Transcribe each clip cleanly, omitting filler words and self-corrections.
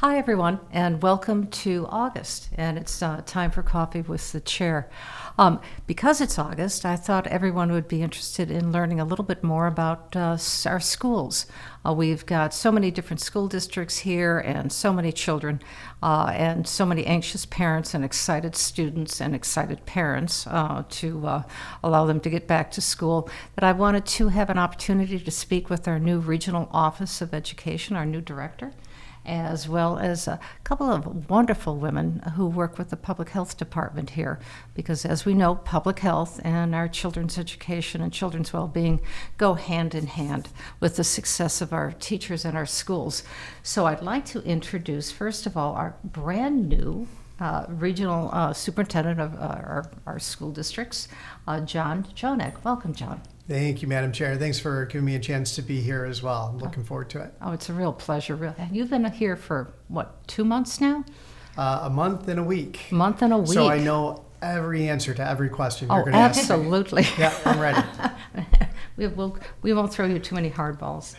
Hi, everyone, and welcome to August. And it's time for coffee with the chair. Because it's August, I thought everyone would be interested in learning a little bit more about our schools. We've got so many different school districts here, and so many children, and so many anxious parents, and excited students, and excited parents to allow them to get back to school, that I wanted to have an opportunity to speak with our new Regional Office of Education, our new director, as well as a couple of wonderful women who work with the public health department here. Because as we know, public health and our children's education and children's well-being go hand in hand with the success of our teachers and our schools. So I'd like to introduce, first of all, our brand new regional superintendent of our school districts, John Jonek. Welcome, John. Thank you, Madam Chair. Thanks for giving me a chance to be here as well. I'm looking forward to it. Oh, it's a real pleasure. You've been here for, what, 2 months now? A month and a week. Month and a week. So I know every answer to every question you're going to ask. Absolutely. Yeah, I'm ready. we won't throw you too many hardballs.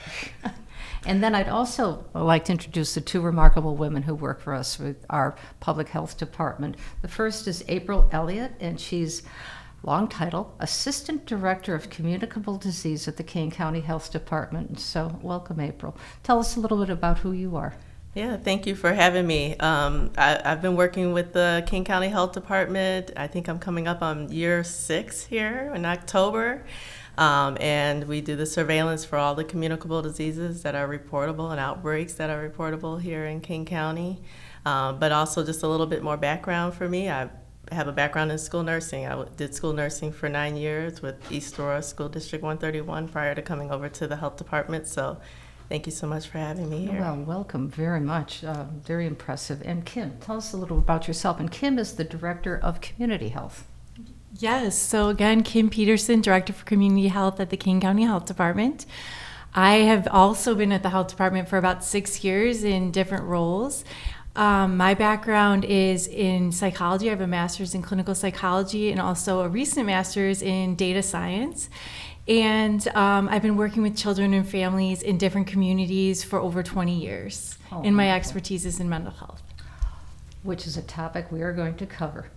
And then I'd also like to introduce the two remarkable women who work for us with our public health department. The first is April Elliott, and she's long title, Assistant Director of Communicable Disease at the Kane County Health Department. So welcome, April. Tell us a little bit about who you are. Yeah, thank you for having me. I've been working with the Kane County Health Department. I think I'm coming up on year 6 here in October. And we do the surveillance for all the communicable diseases that are reportable and outbreaks that are reportable here in Kane County. But also just a little bit more background for me. I have a background in school nursing. I did school nursing for 9 years with East Aurora School District 131 prior to coming over to the health department. So thank you so much for having me here. Well, welcome very much. Very impressive. And Kim, tell us a little about yourself. And Kim is the Director of Community Health. Yes, so again, Kim Peterson, Director for Community Health at the Kane County Health Department. I have also been at the health department for about 6 years in different roles. My background is in psychology. I have a master's in clinical psychology and also a recent master's in data science. And I've been working with children and families in different communities for over 20 years. And my expertise is in mental health. Which is a topic we are going to cover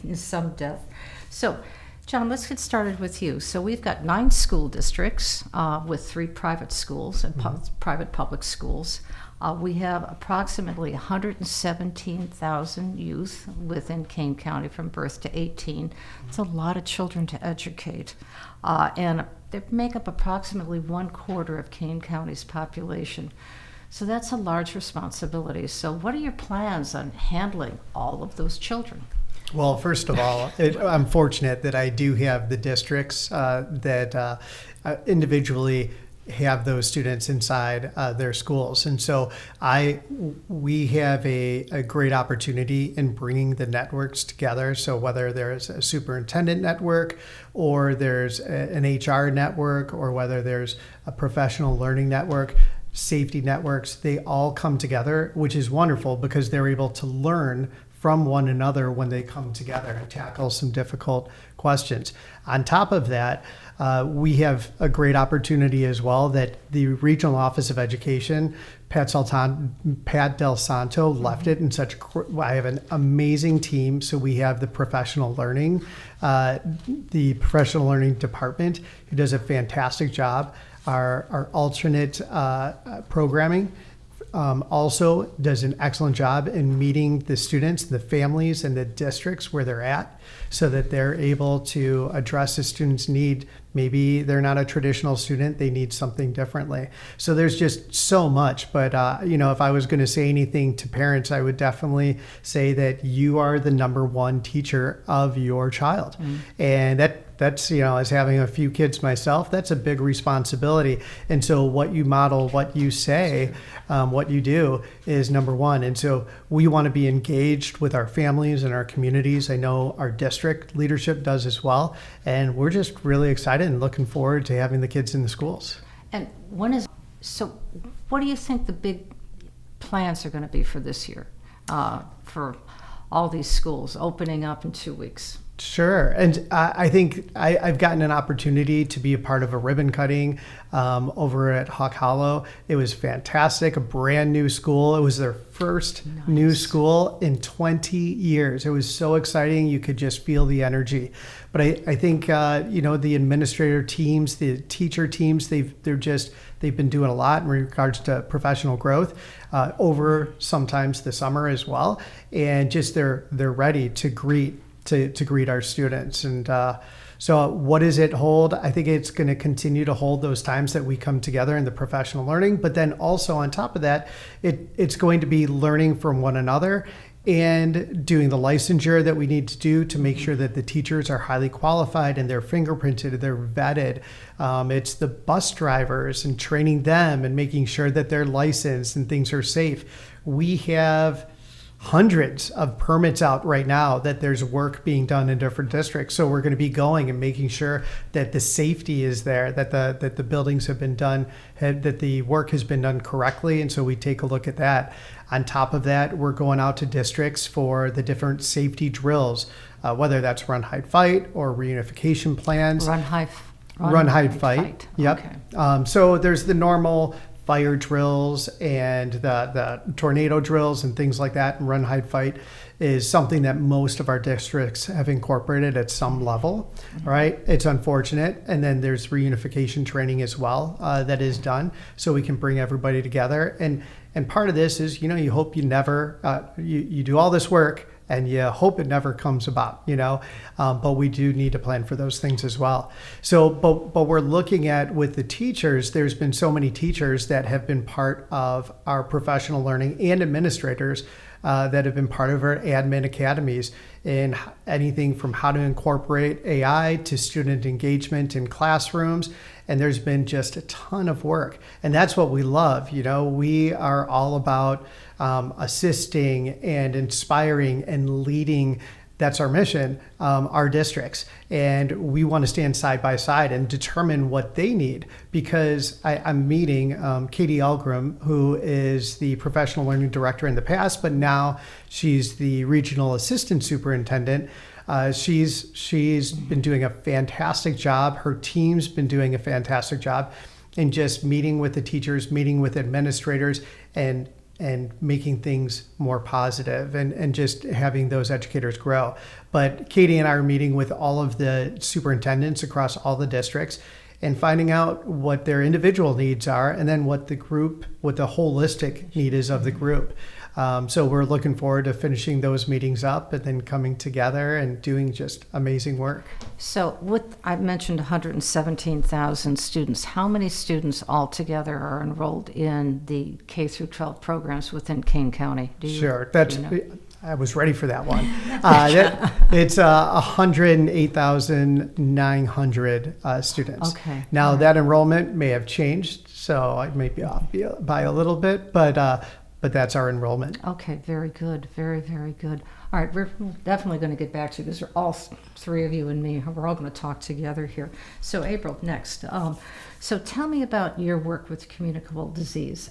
in some depth. So, John, let's get started with you. So we've got 9 school districts with 3 private schools and private public schools. We have approximately 117,000 youth within Kane County from birth to 18. It's a lot of children to educate. And they make up approximately 1/4 of Kane County's population. So that's a large responsibility. So what are your plans on handling all of those children? Well, first of all, I'm fortunate that I do have the districts that individually have those students inside their schools. And so we have a great opportunity in bringing the networks together. So whether there's a superintendent network or there's an HR network or whether there's a professional learning network, safety networks, they all come together, which is wonderful because they're able to learn from one another when they come together and tackle some difficult questions. On top of that, we have a great opportunity as well that the Regional Office of Education, Pat Del Santo, left it in such. I have an amazing team. So we have the professional learning department who does a fantastic job. Our alternate programming also does an excellent job in meeting the students, the families, and the districts where they're at so that they're able to address the student's need. Maybe they're not a traditional student, they need something differently. So there's just so much. But, if I was going to say anything to parents, I would definitely say that you are the number one teacher of your child. And that's, as having a few kids myself, that's a big responsibility. And so what you model, what you say, what you do is number one. And so we want to be engaged with our families and our communities. I know our district leadership does as well. And we're just really excited and looking forward to having the kids in the schools. And so what do you think the big plans are going to be for this year, for all these schools opening up in 2 weeks? Sure. And I think I've gotten an opportunity to be a part of a ribbon cutting over at Hawk Hollow. It was fantastic, a brand new school. It was their first new school in 20 years. It was so exciting. You could just feel the energy. But I think, the administrator teams, the teacher teams, they've been doing a lot in regards to professional growth over sometimes the summer as well. And just they're ready to greet our students. And so what does it hold? I think it's going to continue to hold those times that we come together in the professional learning, but then also on top of that, it's going to be learning from one another and doing the licensure that we need to do to make sure that the teachers are highly qualified and they're fingerprinted, they're vetted. It's the bus drivers and training them and making sure that they're licensed and things are safe. We have hundreds of permits out right now that there's work being done in different districts. So we're going to be going and making sure that the safety is there, that the buildings have been done, that the work has been done correctly. And so we take a look at that. On top of that, we're going out to districts for the different safety drills, whether that's run, hide, fight or reunification plans. Run, hide, fight. Yep. Okay. So there's the normal fire drills and the tornado drills and things like that. And run, hide, fight is something that most of our districts have incorporated at some level, right? It's unfortunate. And then there's reunification training as well that is done so we can bring everybody together. And part of this is, you hope you never, you do all this work and you hope it never comes about, but we do need to plan for those things as well. So, but we're looking at with the teachers, there's been so many teachers that have been part of our professional learning and administrators that have been part of our admin academies in anything from how to incorporate AI to student engagement in classrooms. And there's been just a ton of work. And that's what we love. We are all about assisting and inspiring and leading. That's our mission, our districts. And we want to stand side by side and determine what they need. Because I'm meeting Katie Elgrim, who is the professional learning director in the past, but now she's the regional assistant superintendent. She's been doing a fantastic job. Her team's been doing a fantastic job in just meeting with the teachers, meeting with administrators, and making things more positive and just having those educators grow. But Katie and I are meeting with all of the superintendents across all the districts and finding out what their individual needs are and then what the holistic need is of the group. So we're looking forward to finishing those meetings up and then coming together and doing just amazing work. So I mentioned 117,000 students. How many students altogether are enrolled in the K through 12 programs within Kane County? Sure. I was ready for that one. It's 108,900 students. Okay. Now that enrollment may have changed, so I may be off by a little bit, but that's our enrollment. Okay, very good. Very, very good. All right, we're definitely going to get back to you because all three of you and me, we're all going to talk together here. So April, next. So tell me about your work with communicable disease.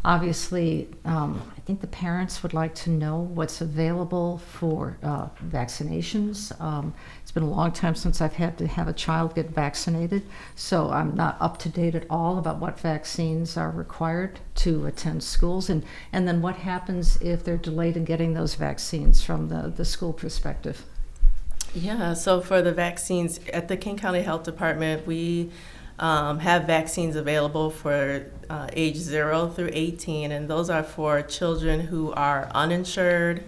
Obviously, I think the parents would like to know what's available for vaccinations. It's been a long time since I've had to have a child get vaccinated, so I'm not up to date at all about what vaccines are required to attend schools, and then what happens if they're delayed in getting those vaccines from the school perspective. Yeah, so for the vaccines, at the King County Health Department, we have vaccines available for age 0 through 18, and those are for children who are uninsured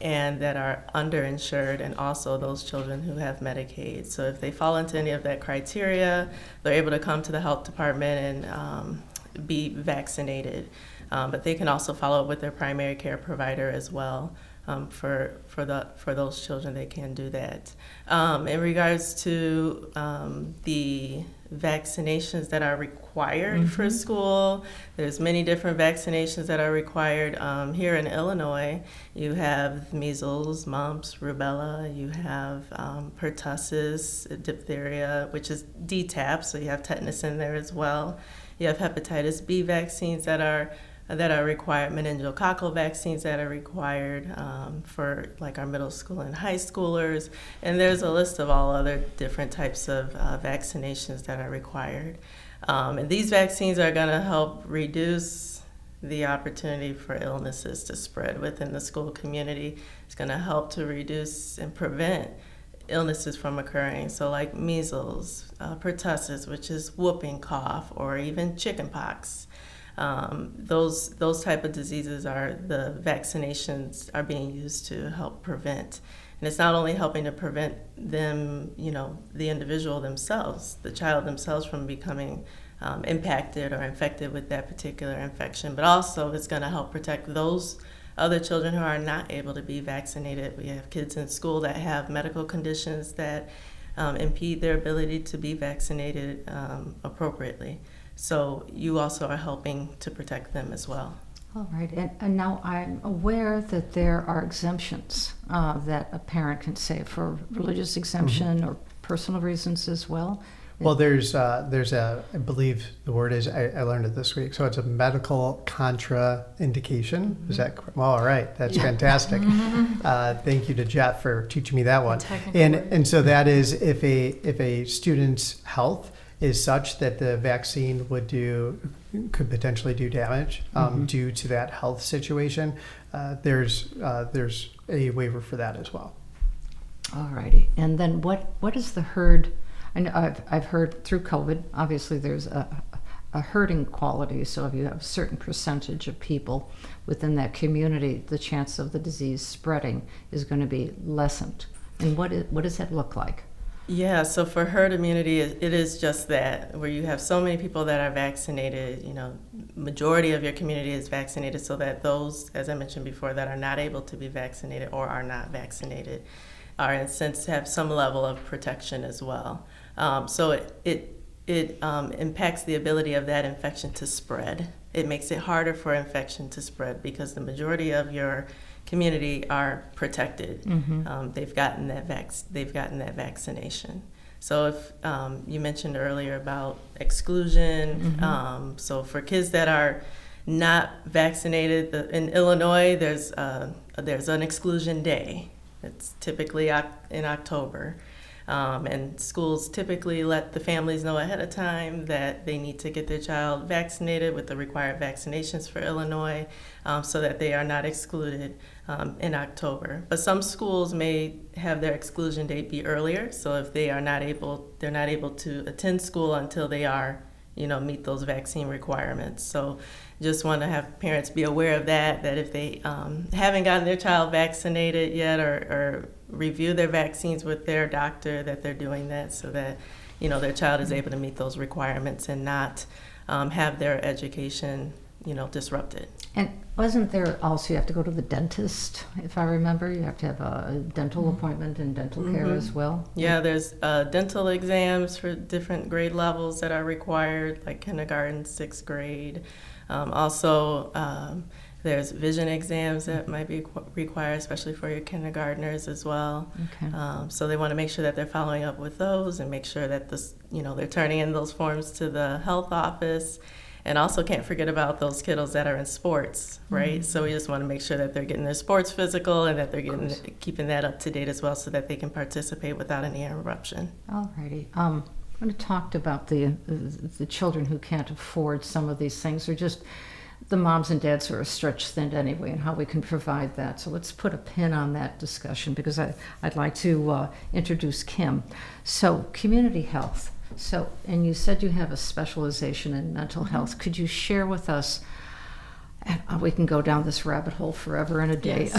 and that are underinsured, and also those children who have Medicaid. So if they fall into any of that criteria, they're able to come to the health department and be vaccinated. But they can also follow up with their primary care provider as well. For those children, they can do that. In regards to the vaccinations that are required for school, there's many different vaccinations that are required. Here in Illinois, you have measles, mumps, rubella, you have pertussis, diphtheria, which is DTaP, so you have tetanus in there as well. You have hepatitis B vaccines that are that are required, meningococcal vaccines that are required for like our middle school and high schoolers. And there's a list of all other different types of vaccinations that are required. And these vaccines are going to help reduce the opportunity for illnesses to spread within the school community. It's going to help to reduce and prevent illnesses from occurring. So like measles, pertussis, which is whooping cough, or even chickenpox. Those type of diseases are the vaccinations are being used to help prevent. And it's not only helping to prevent them, the individual themselves, the child themselves from becoming impacted or infected with that particular infection, but also it's going to help protect those other children who are not able to be vaccinated. We have kids in school that have medical conditions that impede their ability to be vaccinated appropriately. So you also are helping to protect them as well. All right, and now I'm aware that there are exemptions that a parent can say for religious exemption or personal reasons as well. Well, there's a, I believe the word is, I learned it this week, so it's a medical contraindication. Is that correct? Well, all right, that's fantastic. Thank you to Jeff for teaching me that one. And so that is if a student's health is such that the vaccine could potentially do damage due to that health situation, there's a waiver for that as well. All righty, and then what is the herd? I know I've heard through COVID, obviously there's a herding quality, so if you have a certain percentage of people within that community, the chance of the disease spreading is going to be lessened. And what does that look like? Yeah, so for herd immunity, it is just that, where you have so many people that are vaccinated, majority of your community is vaccinated, so that those, as I mentioned before, that are not able to be vaccinated or are not vaccinated are in a sense to have some level of protection as well. So it impacts the ability of that infection to spread. It makes it harder for infection to spread because the majority of your community are protected. They've gotten that vaccination. So if you mentioned earlier about exclusion, so for kids that are not vaccinated, in Illinois, there's an exclusion day. It's typically in October. And schools typically let the families know ahead of time that they need to get their child vaccinated with the required vaccinations for Illinois so that they are not excluded in October. But some schools may have their exclusion date be earlier, so if they're not able to attend school until they are, meet those vaccine requirements. So just want to have parents be aware of that if they haven't gotten their child vaccinated yet or review their vaccines with their doctor, that they're doing that so that, their child is able to meet those requirements and not have their education, disrupted. And wasn't there also, you have to go to the dentist, if I remember? You have to have a dental appointment and dental care as well? Yeah, there's dental exams for different grade levels that are required, like kindergarten, 6th grade. There's vision exams that might be required, especially for your kindergartners as well. Okay. So they want to make sure that they're following up with those and make sure that they're turning in those forms to the health office. And also can't forget about those kiddos that are in sports, right? So we just want to make sure that they're getting their sports physical and that they're keeping that up to date as well so that they can participate without any interruption. All righty. I'm going to talk about the children who can't afford some of these things, or just the moms and dads who are stretched thin anyway, and how we can provide that. So let's put a pin on that discussion because I'd like to introduce Kim. So community health. So, and you said you have a specialization in mental health. Could you share with us, and we can go down this rabbit hole forever and a day,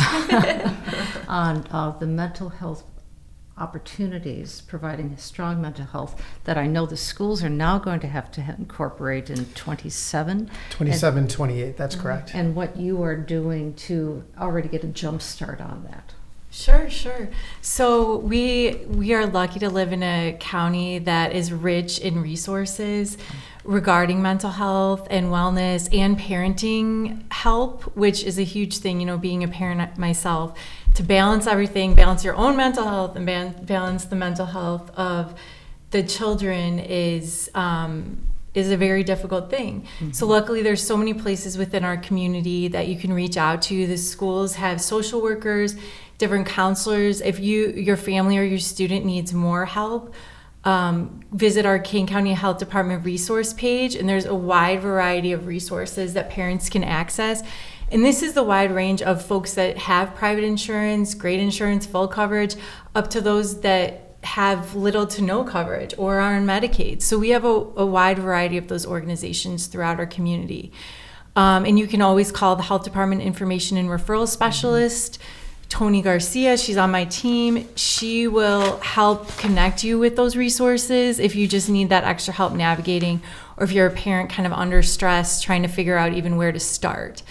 on the mental health opportunities, providing strong mental health that I know the schools are now going to have to incorporate in 27, 28, that's correct. And what you are doing to already get a jump start on that. Sure. So we are lucky to live in a county that is rich in resources regarding mental health and wellness and parenting help, which is a huge thing, being a parent myself, to balance everything, balance your own mental health and balance the mental health of the children is is a very difficult thing. So luckily there's so many places within our community that you can reach out to. The schools have social workers, different counselors. If your family or your student needs more help, visit our Kane County Health Department resource page, and there's a wide variety of resources that parents can access. And this is the wide range of folks that have private insurance, great insurance, full coverage, up to those that have little to no coverage or are on Medicaid. So we have a wide variety of those organizations throughout our community. And you can always call the Health Department Information and Referral Specialist, Tony Garcia. She's on my team. She will help connect you with those resources if you just need that extra help navigating, or if you're a parent kind of under stress trying to figure out even where to start.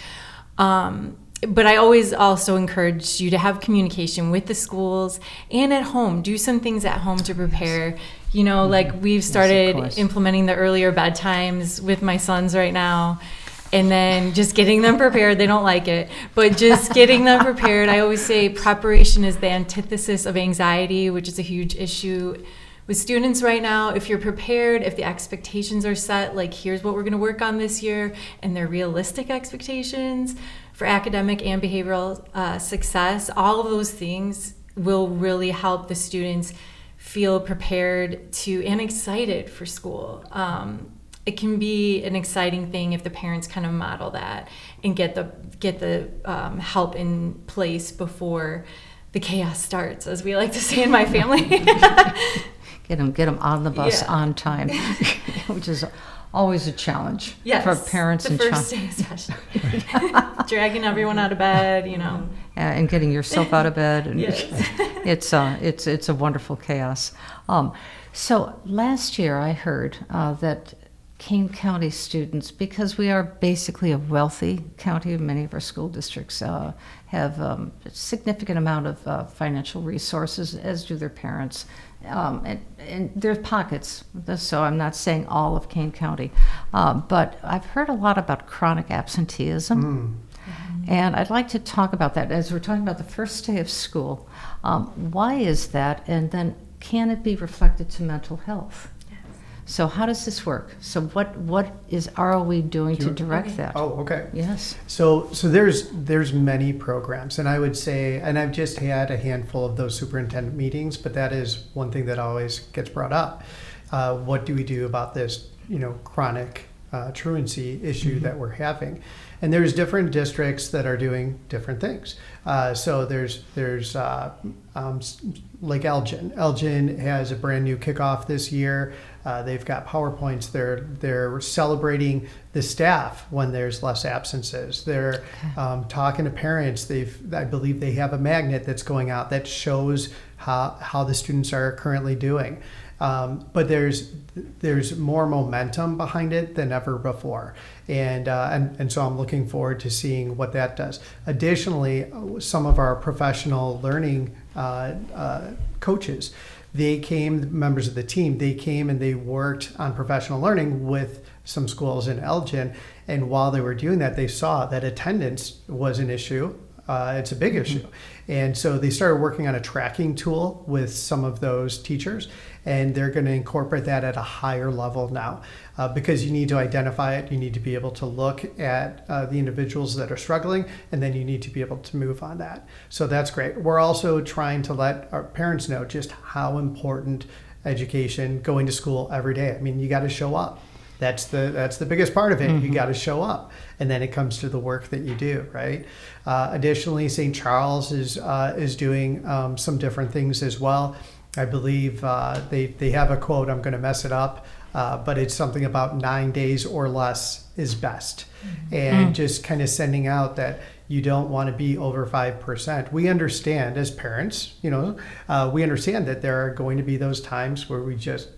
But I always also encourage you to have communication with the schools and at home. Do some things at home to prepare. You know, like we've started implementing the earlier bedtimes with my sons right now. And then just getting them prepared. They don't like it, but just getting them prepared. I always say preparation is the antithesis of anxiety, which is a huge issue with students right now. If you're prepared, if the expectations are set, like here's what we're going to work on this year, and they're realistic expectations for academic and behavioral success, all of those things will really help the students feel prepared to and excited for school. It can be an exciting thing if the parents kind of model that and get the help in place before the chaos starts, as we like to say in my family. Get them on the bus on time, which is always a challenge for parents and children. The first day especially. Dragging everyone out of bed, you know. And getting yourself out of bed. And Yes. it's a wonderful chaos. So last year I heard that Kane County students, because we are basically a wealthy county, many of our school districts have a significant amount of financial resources, as do their parents. And there's pockets, so I'm not saying all of Kane County, but I've heard a lot about chronic absenteeism. And I'd like to talk about that as we're talking about the first day of school. Why is that? And then can it be reflected to mental health? So how does this work? So what is ROE doing to direct that? Oh, okay. Yes. So there's many programs, and I would say, and I've just had a handful of those superintendent meetings, but that is one thing that always gets brought up. What do we do about this, chronic truancy issue that we're having? And there's different districts that are doing different things. So there's like Elgin. Elgin has a brand new kickoff this year. They've got PowerPoints. They're celebrating the staff when there's less absences. They're talking to parents. I believe they have a magnet that's going out that shows how the students are currently doing. But there's more momentum behind it than ever before, and so I'm looking forward to seeing what that does. Additionally, some of our professional learning coaches, members of the team, they came and they worked on professional learning with some schools in Elgin, and while they were doing that, they saw that attendance was an issue. It's a big issue. And so they started working on a tracking tool with some of those teachers, and they're going to incorporate that at a higher level now because you need to identify it. You need to be able to look at the individuals that are struggling, and then you need to be able to move on that. So that's great. We're also trying to let our parents know just how important education, going to school every day. I mean, you got to show up. That's the biggest part of it. You got to show up, and then it comes to the work that you do, right? Additionally, St. Charles is doing some different things as well. I believe they have a quote. I'm going to mess it up, but it's something about 9 days or less is best, and just kind of sending out that you don't want to be over 5%. We understand as parents, we understand that there are going to be those times where we just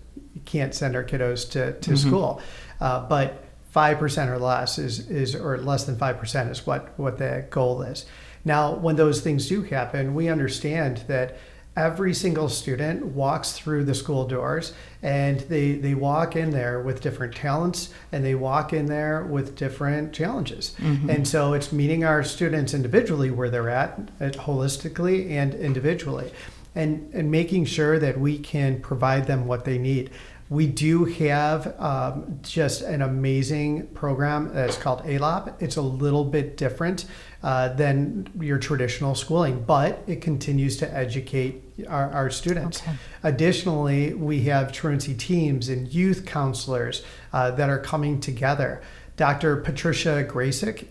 can't send our kiddos to school, but 5% or less is or less than 5% is what the goal is. Now, when those things do happen, we understand that every single student walks through the school doors, and they walk in there with different talents, and they walk in there with different challenges. And so it's meeting our students individually where they're at holistically and individually, and making sure that we can provide them what they need. We do have just an amazing program that's called ALOP. It's a little bit different than your traditional schooling, but it continues to educate our students. Okay. Additionally, we have truancy teams and youth counselors that are coming together. Dr. Patricia Graysick,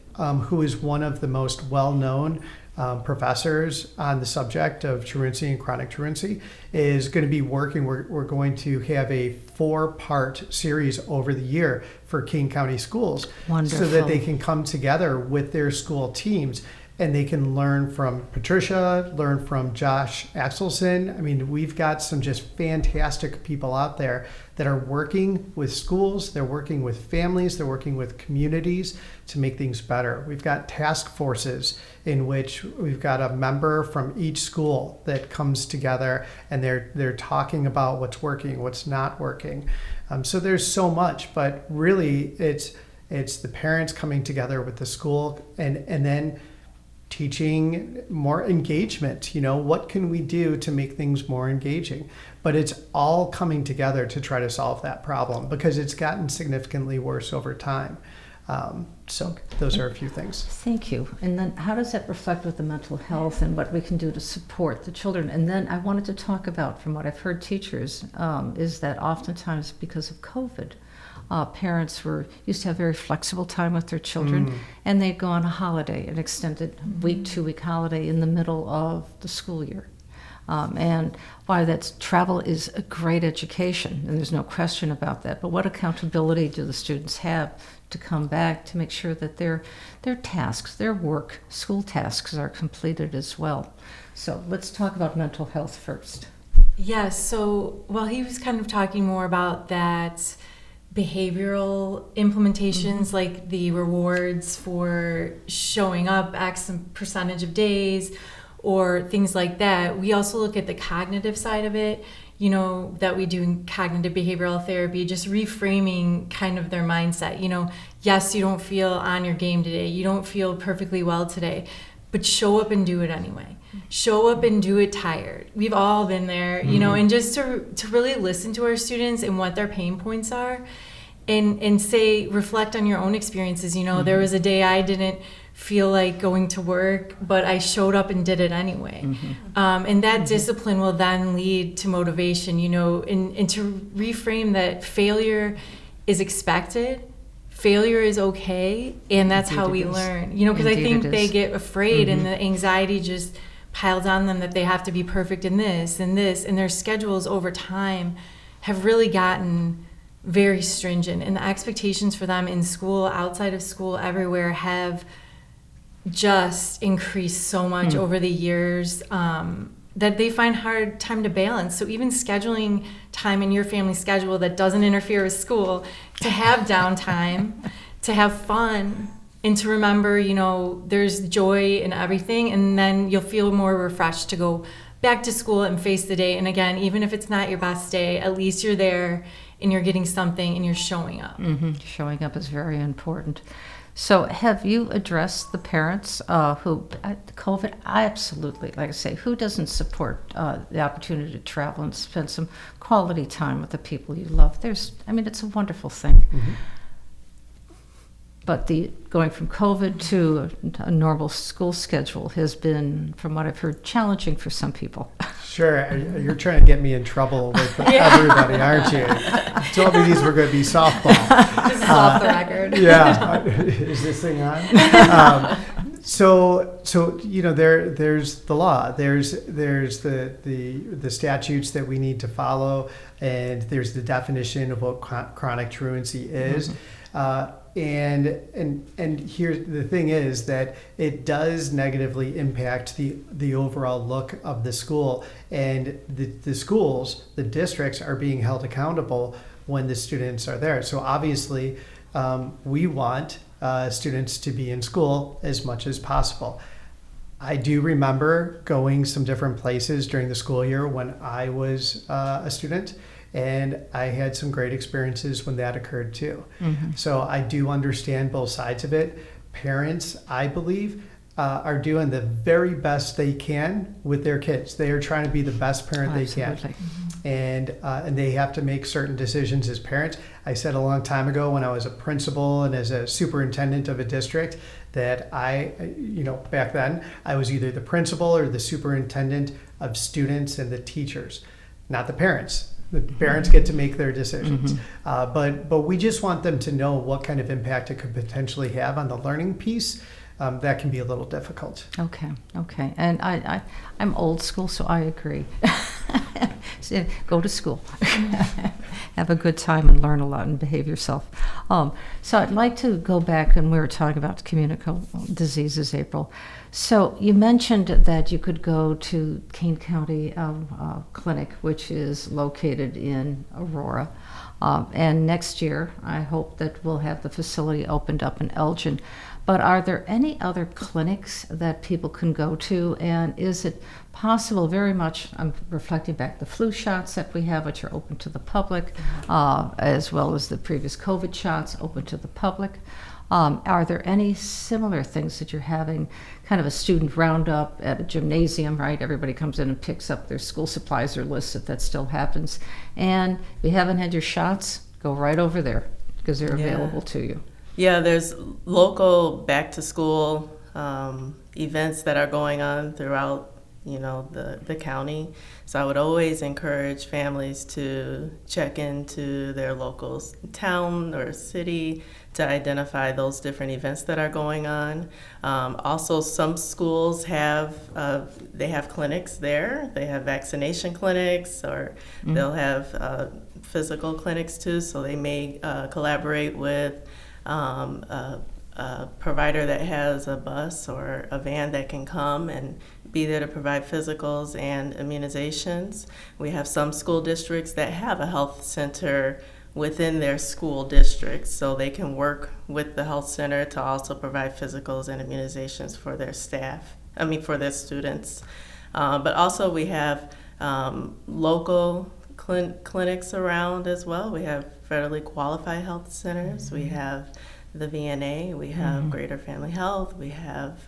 who is one of the most well-known professors on the subject of truancy and chronic truancy, is going to be working. We're going to have a 4-part series over the year for Kane County schools. Wonderful. So that they can come together with their school teams and they can learn from Patricia, learn from Josh Axelson. I mean, we've got some just fantastic people out there that are working with schools, they're working with families, they're working with communities to make things better. We've got task forces in which we've got a member from each school that comes together and they're talking about what's working, what's not working. So there's so much, but really it's the parents coming together with the school and then teaching more engagement. What can we do to make things more engaging? But it's all coming together to try to solve that problem because it's gotten significantly worse over time. So those are a few things. Thank you. And then how does that reflect with the mental health and what we can do to support the children? And then I wanted to talk about, from what I've heard teachers, is that oftentimes because of COVID, parents used to have very flexible time with their children, and they'd go on a holiday, an extended week, 2-week holiday in the middle of the school year. And why travel is a great education, and there's no question about that. But what accountability do the students have to come back to make sure that their tasks, their work, school tasks are completed as well? So let's talk about mental health first. Yes, so while he was kind of talking more about that behavioral implementations, like the rewards for showing up X percentage of days or things like that, we also look at the cognitive side of it, that we do in cognitive behavioral therapy, just reframing kind of their mindset. Yes, you don't feel on your game today, you don't feel perfectly well today, but show up and do it anyway. Show up and do it tired. We've all been there, and just to really listen to our students and what their pain points are and say, reflect on your own experiences. There was a day I didn't feel like going to work, but I showed up and did it anyway. And that discipline will then lead to motivation, and to reframe that failure is expected. Failure is okay, and that's how we learn. Because I think they get afraid and the anxiety just piles on them that they have to be perfect in this, and their schedules over time have really gotten very stringent, and the expectations for them in school, outside of school, everywhere have just increased so much over the years that they find hard time to balance. So even scheduling time in your family schedule that doesn't interfere with school, to have downtime, to have fun, and to remember, there's joy in everything, and then you'll feel more refreshed to go back to school and face the day. And again, even if it's not your best day, at least you're there and you're getting something and you're showing up. Showing up is very important. So have you addressed the parents who, COVID, absolutely, like I say, who doesn't support the opportunity to travel and spend some quality time with the people you love? It's a wonderful thing. But going from COVID to a normal school schedule has been, from what I've heard, challenging for some people. Sure. You're trying to get me in trouble with everybody, aren't you? You told me these were going to be softball. This is off the record. Yeah. Is this thing on? So there's the law. There's the statutes that we need to follow, and there's the definition of what chronic truancy is. And here the thing is that it does negatively impact the overall look of the school, and the schools, the districts, are being held accountable when the students are there. So obviously we want students to be in school as much as possible. I do remember going some different places during the school year when I was a student, and I had some great experiences when that occurred too. So I do understand both sides of it. Parents, I believe, are doing the very best they can with their kids. They are trying to be the best parent they can. and they have to make certain decisions as parents. I said a long time ago when I was a principal and as a superintendent of a district that back then I was either the principal or the superintendent of students and the teachers, not the parents. The parents get to make their decisions, but we just want them to know what kind of impact it could potentially have on the learning piece. That can be a little difficult. Okay. And I'm old school, so I agree. So, go to school. Have a good time and learn a lot and behave yourself. So I'd like to go back, and we were talking about communicable diseases, April. So you mentioned that you could go to Kane County Clinic, which is located in Aurora. And next year, I hope that we'll have the facility opened up in Elgin. But are there any other clinics that people can go to? And is it possible, very much, I'm reflecting back, the flu shots that we have, which are open to the public, as well as the previous COVID shots open to the public. Are there any similar things that you're having, kind of a student roundup at a gymnasium, right? Everybody comes in and picks up their school supplies or lists, if that still happens. And if you haven't had your shots, go right over there because they're available to you. Yeah, there's local back to school events that are going on throughout, the county. So I would always encourage families to check into their local town or city to identify those different events that are going on. Also, some schools have clinics there. They have vaccination clinics, or they'll have physical clinics too. So they may collaborate with a provider that has a bus or a van that can come and be there to provide physicals and immunizations. We have some school districts that have a health center within their school districts, so they can work with the health center to also provide physicals and immunizations for their for their students. But also we have local clinics around as well. We have federally qualified health centers. We have the VNA, we have Greater Family Health, we have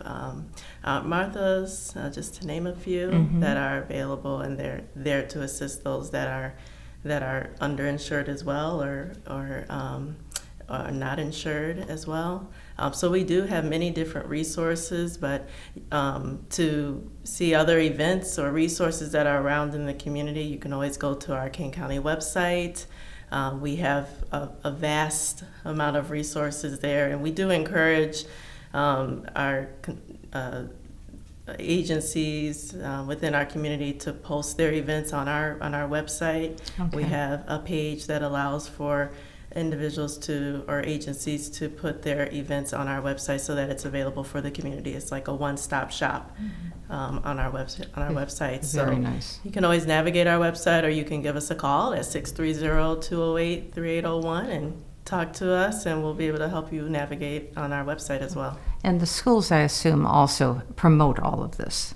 Aunt Martha's, just to name a few, that are available, and they're there to assist those that are underinsured as well, or not insured as well. So we do have many different resources, but to see other events or resources that are around in the community, you can always go to our Kane County website. We have a vast amount of resources there, and we do encourage our agencies within our community to post their events on our website. Okay. We have a page that allows for individuals or agencies to put their events on our website so that it's available for the community. It's like a one-stop shop on our website. Very nice. You can always navigate our website, or you can give us a call at 630-208-3801 and talk to us, and we'll be able to help you navigate on our website as well. And the schools, I assume, also promote all of this.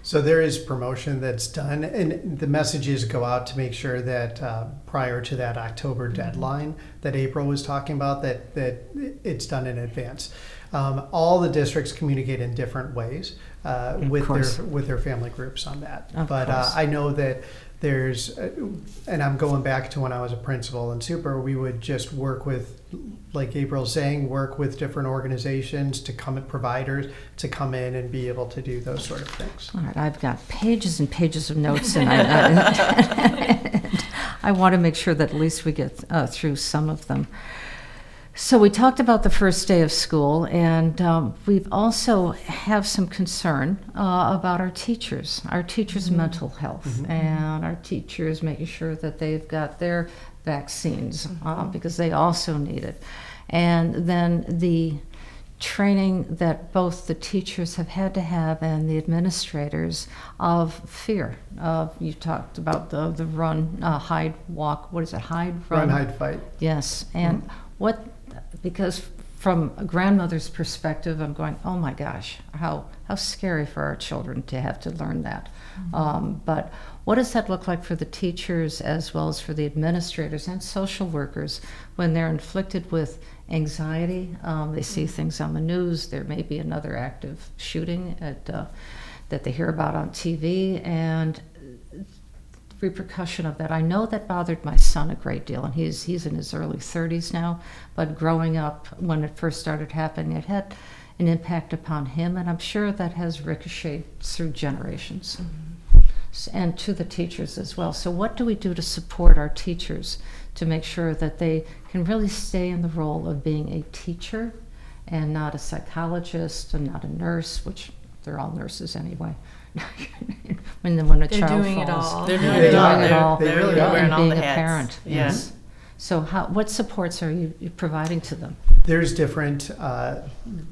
So there is promotion that's done, and the messages go out to make sure that prior to that October deadline that April was talking about, that it's done in advance. All the districts communicate in different ways with their family groups on that. But I know that there's, and I'm going back to when I was a principal and super, we would just work with, like April's saying, work with different organizations to come, providers to come in and be able to do those sort of things. All right, I've got pages and pages of notes, and I want to make sure that at least we get through some of them. So we talked about the first day of school, and we've also have some concern about our teachers' mental health, and our teachers making sure that they've got their vaccines because they also need it. And then the training that both the teachers have had to have and the administrators of fear. You talked about the run, hide, walk. What is it? Hide, run, hide, fight. Yes, and because from a grandmother's perspective, I'm going, oh my gosh, how scary for our children to have to learn that. But what does that look like for the teachers as well as for the administrators and social workers when they're inflicted with anxiety? They see things on the news. There may be another active shooting that they hear about on TV, and repercussion of that? I know that bothered my son a great deal, and he's in his early 30s now, but growing up when it first started happening, it had an impact upon him, and I'm sure that has ricocheted through generations. And to the teachers as well. So what do we do to support our teachers to make sure that they can really stay in the role of being a teacher and not a psychologist and not a nurse, which they're all nurses anyway. when a They're child doing falls, it all. They're doing They it all. are. They They're really are. wearing and all being the a hats. parent. Yeah. Yes. So what supports are you providing to them? There's different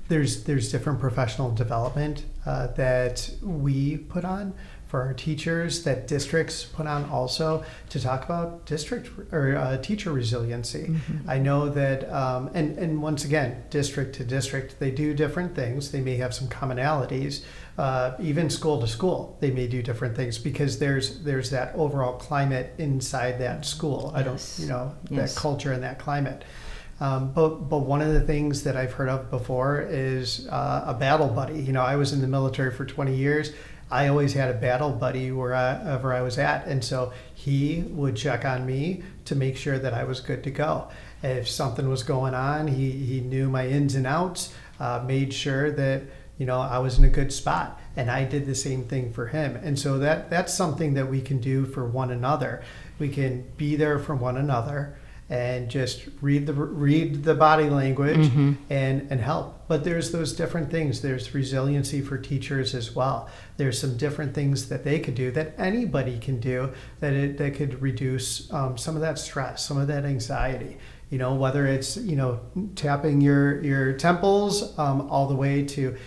there's different professional development that we put on for our teachers, that districts put on also, to talk about district or teacher resiliency. I know that and once again, district to district, they do different things. They may have some commonalities. Even school to school, they may do different things because there's that overall climate inside that school. I don't, that culture and that climate. But one of the things that I've heard of before is a battle buddy. I was in the military for 20 years. I always had a battle buddy wherever I was at, and so he would check on me to make sure that I was good to go. If something was going on, he knew my ins and outs, made sure that I was in a good spot, and I did the same thing for him. And so that's something that we can do for one another. We can be there for one another and just read the body language and help. But there's those different things. There's resiliency for teachers as well. There's some different things that they could do, that anybody can do, that could reduce some of that stress, some of that anxiety. Whether it's tapping your temples all the way to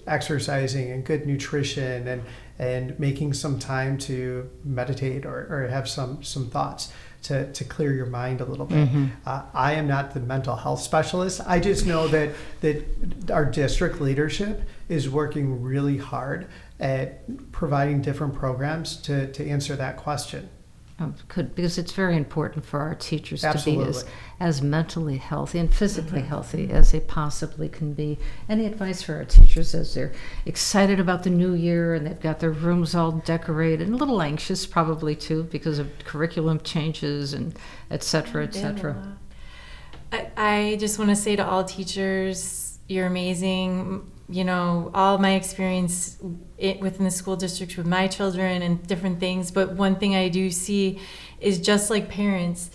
exercising and good nutrition and making some time to meditate or have some thoughts to clear your mind a little bit. I am not the mental health specialist. I just know that our district leadership is working really hard at providing different programs to answer that question. Because it's very important for our teachers Absolutely. to be as mentally healthy and physically healthy as they possibly can be. Any advice for our teachers as they're excited about the new year and they've got their rooms all decorated and a little anxious probably too because of curriculum changes and et cetera, et cetera? I just want to say to all teachers, you're amazing. All my experience within the school district with my children and different things. But one thing I do see is, just like parents,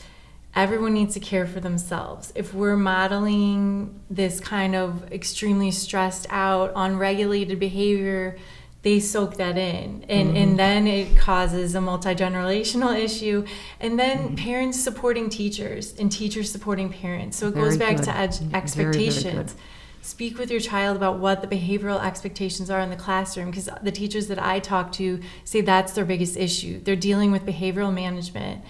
everyone needs to care for themselves. If we're modeling this kind of extremely stressed out, unregulated behavior, they soak that in. And then it causes a multi-generational issue. And then parents supporting teachers and teachers supporting parents. So it goes back to expectations. Very good. Speak with your child about what the behavioral expectations are in the classroom, because the teachers that I talk to say that's their biggest issue. They're dealing with behavioral management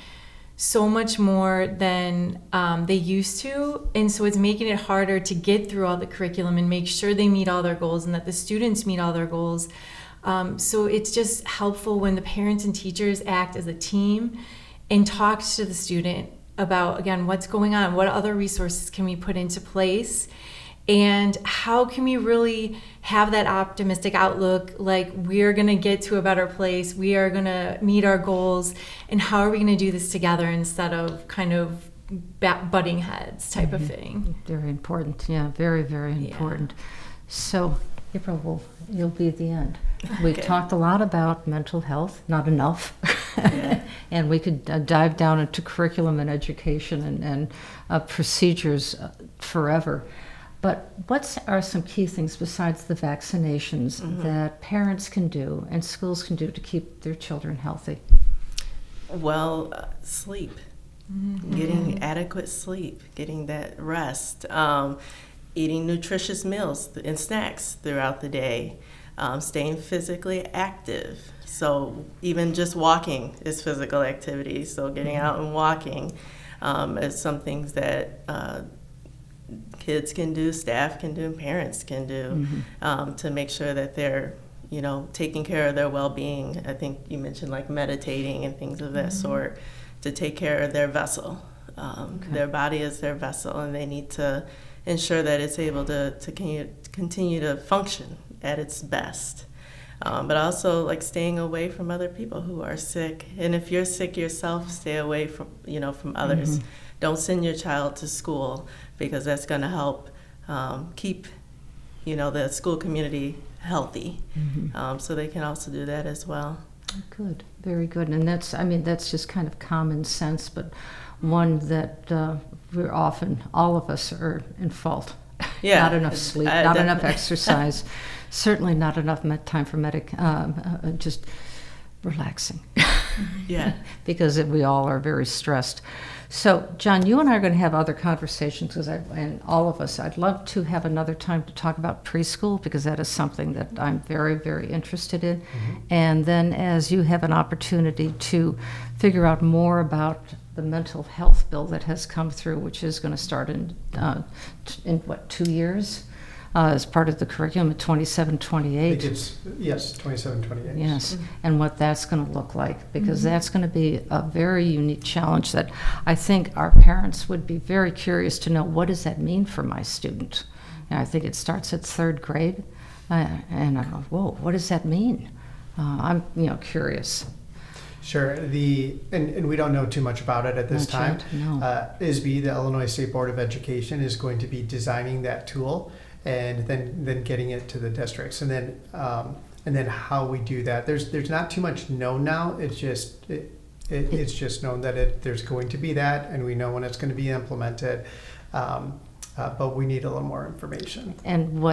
so much more than they used to, and so it's making it harder to get through all the curriculum and make sure they meet all their goals and that the students meet all their goals. So it's just helpful when the parents and teachers act as a team and talk to the student about, again, what's going on, what other resources can we put into place, and how can we really have that optimistic outlook, like we're going to get to a better place, we are going to meet our goals, and how are we going to do this together instead of kind of butting heads type of thing. Very important. Yeah, very, very important. So, April, you'll be at the end. We talked a lot about mental health, not enough. And we could dive down into curriculum and education and procedures forever. But what are some key things besides the vaccinations that parents can do and schools can do to keep their children healthy? Well, sleep. Getting adequate sleep, getting that rest, eating nutritious meals and snacks throughout the day, staying physically active. So even just walking is physical activity. So getting out and walking is some things that kids can do, staff can do, and parents can do to make sure that they're, taking care of their well-being. I think you mentioned like meditating and things of that sort to take care of their vessel. Their body is their vessel, and they need to ensure that it's able to continue to function at its best. But also like staying away from other people who are sick. And if you're sick yourself, stay away from, from others. Don't send your child to school, because that's going to help keep, the school community healthy. So they can also do that as well. Good, very good. And that's just kind of common sense, but one that we're often, all of us are in fault. Yeah. Not enough sleep, not enough exercise, certainly not enough time for just relaxing. Yeah. Because we all are very stressed. So, John, you and I are going to have other conversations, and all of us, I'd love to have another time to talk about preschool, because that is something that I'm very, very interested in. And then as you have an opportunity to figure out more about the mental health bill that has come through, which is going to start in 2 years? As part of the curriculum at 27, 28. I think it's, yes, 27, 28. Yes, and what that's going to look like, because that's going to be a very unique challenge that I think our parents would be very curious to know, what does that mean for my student? And I think it starts at 3rd grade, and I go, whoa, what does that mean? I'm curious. Sure. And we don't know too much about it at this time. No. ISB, the Illinois State Board of Education, is going to be designing that tool and then getting it to the districts, and then how we do that. There's not too much known now. It's just it's just known that there's going to be that, and we know when it's going to be implemented. But we need a little more information. And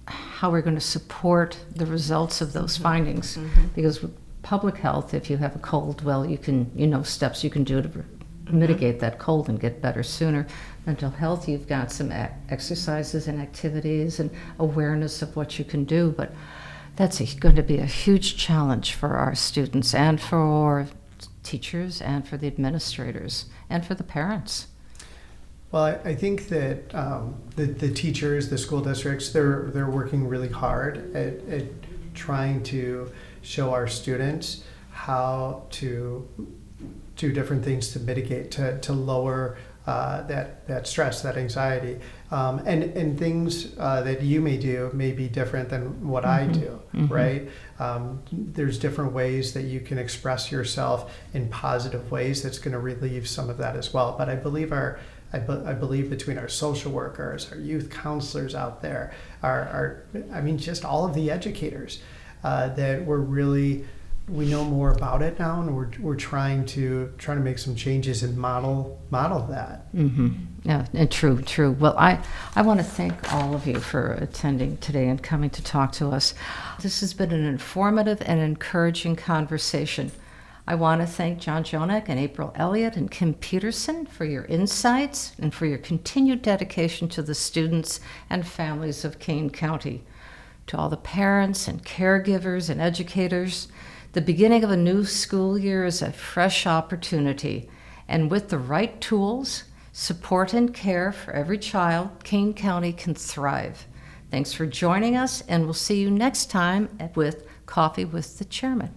how we're going to support the results of those findings, because with public health, if you have a cold, well, you can, steps you can do to mitigate that cold and get better sooner. Mental health, you've got some exercises and activities and awareness of what you can do, but that's going to be a huge challenge for our students and for teachers and for the administrators and for the parents. Well, I think that the teachers, the school districts, they're working really hard at trying to show our students how to do different things to mitigate, to lower that stress, that anxiety, and things that you may do may be different than what I do, right? There's different ways that you can express yourself in positive ways that's going to relieve some of that as well. But I believe I believe between our social workers, our youth counselors out there, just all of the educators, that we know more about it now, and we're trying to make some changes and model that. Yeah, and true. Well, I want to thank all of you for attending today and coming to talk to us. This has been an informative and encouraging conversation. I want to thank John Jonak and April Elliott and Kim Peterson for your insights and for your continued dedication to the students and families of Kane County. To all the parents and caregivers and educators, the beginning of a new school year is a fresh opportunity, and with the right tools, support, and care for every child, Kane County can thrive. Thanks for joining us, and we'll see you next time with Coffee with the Chairman.